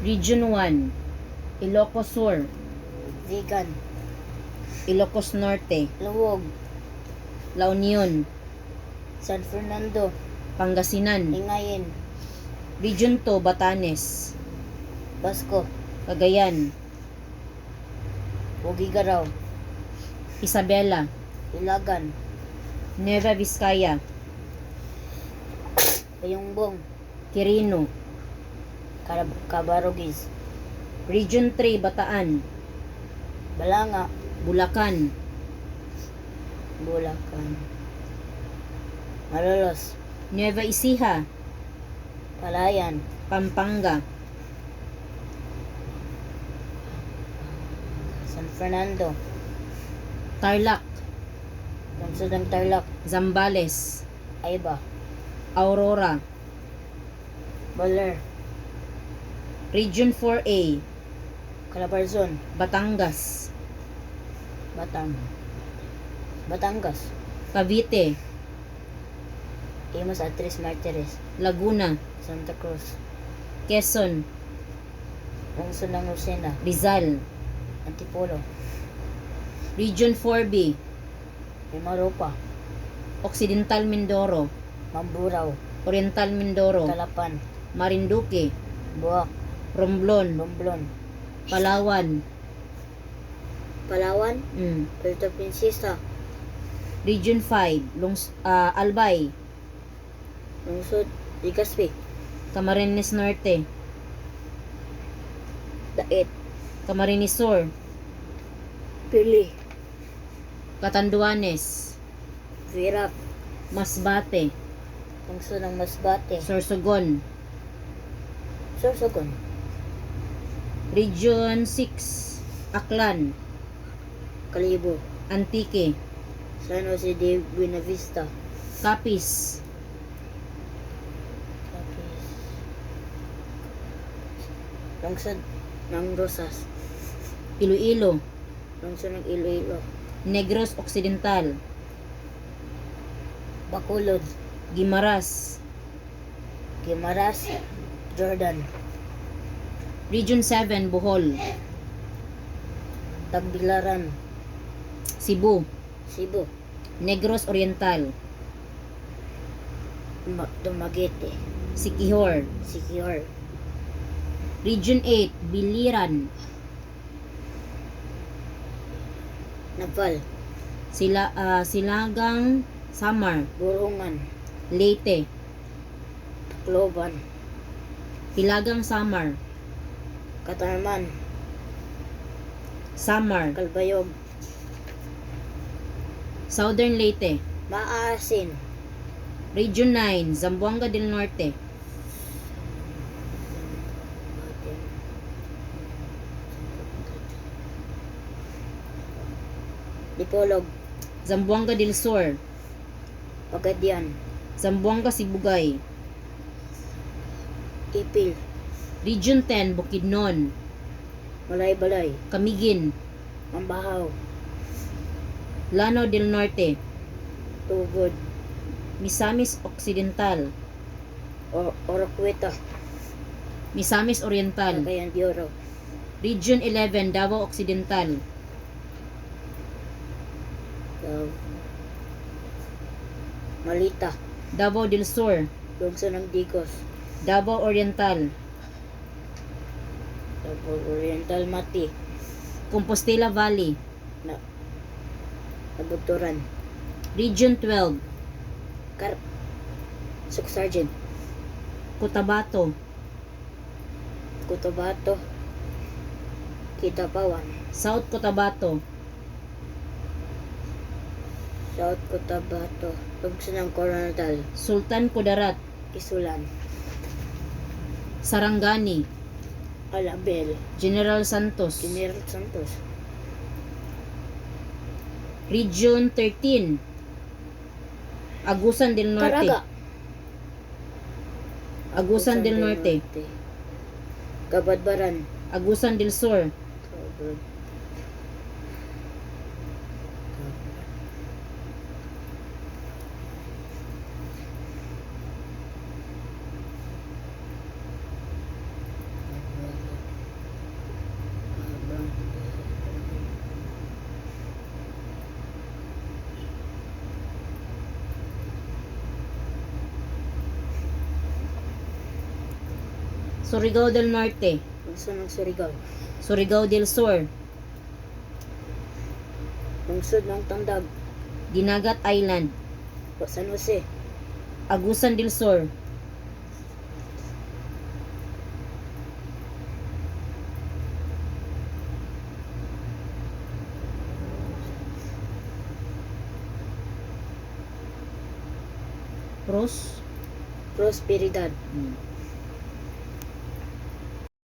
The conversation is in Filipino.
Region 1, Ilocos Sur, Vegan, Ilocos Norte, Luwog, La Union, San Fernando, Pangasinan. Lingayen, Region 2, Batanes, Basco, Cagayan, Bugigaraw, Isabela, Ilagan, Nueva Vizcaya, Bayongbong, Quirino. Cabarogis, Region 3, Bataan, Balanga, Bulacan, Bulacan, Malolos, Nueva Ecija, Palayan, Pampanga, San Fernando, Tarlac, Lungsod ng Tarlac, Zambales, Ayba, Aurora. Baler, Region 4A, Calabarzon, Batangas, Batangas, Cavite, Imus at Tres Martires, Laguna, Santa Cruz, Quezon, Lungsod ng Lucena, Rizal. Antipolo, Region 4B, Mimaropa, Occidental Mindoro, Mamburao, Oriental Mindoro, Calapan, Marinduque, Buak, Romblon, Romblon, Palawan. Palawan, Mm. Puerto Princesa, Region 5, Albay, Lungsod, Legazpi, Camarines Norte, Dait, Camarines Sur, Pili, Catanduanes, Virac, Masbate, Lungsod ng Masbate, Sorsogon. Sorsogon, Region 6, Aklan, Kalibo, Antique, San Jose de Buenavista, Capiz, Lungsod ng Rosas, Iloilo, Lungsod ng Iloilo, Negros Occidental, Bacolod, Guimaras. Guimaras, Jordan, Region 7, Bohol, Tagbilaran, Cebu, Cebu, Negros Oriental, Dumaguete, Siquijor. Siquijor, Region 8, Biliran, Naval, Silagang Samar, Burungan, Leyte, Tacloban, Hilagang Samar, Katarman, Samar, Calbayog, Southern Leyte. Maasin, Region 9, Zamboanga del Norte, Dipolog, Zamboanga del Sur, Pagadian, Zamboanga Sibugay. Ipil, Region 10, Bukidnon, Balay-Balay, Camiguin, Mambahaw, Lanao del Norte, Tugod, Misamis Occidental, Oroqueta, Misamis Oriental. Cagayan de Oro, Region 11, Davao Occidental, Malita, Davao del Sur, Lungsod ng Digos, Davao Oriental, Oriental Mati, Compostela Valley. Nabuturan, Region 12, Suksargent, Cotabato, Cotabato, Kitapawan, South Cotabato, South Cotabato, Lungsod ng Coronadal, Sultan Kudarat, Isulan, Sarangani, Alabel, General Santos. General Santos, Region 13, Agusan del Norte, Caraga, Agusan del Norte, Kabadbaran, Agusan del Sur, Surigao del Norte, Lungsod ng Surigao. Surigao del Sur, Lungsod ng Tandag. Dinagat Island, San Jose. Agusan del Sur, Prosperidad, Prosperidad.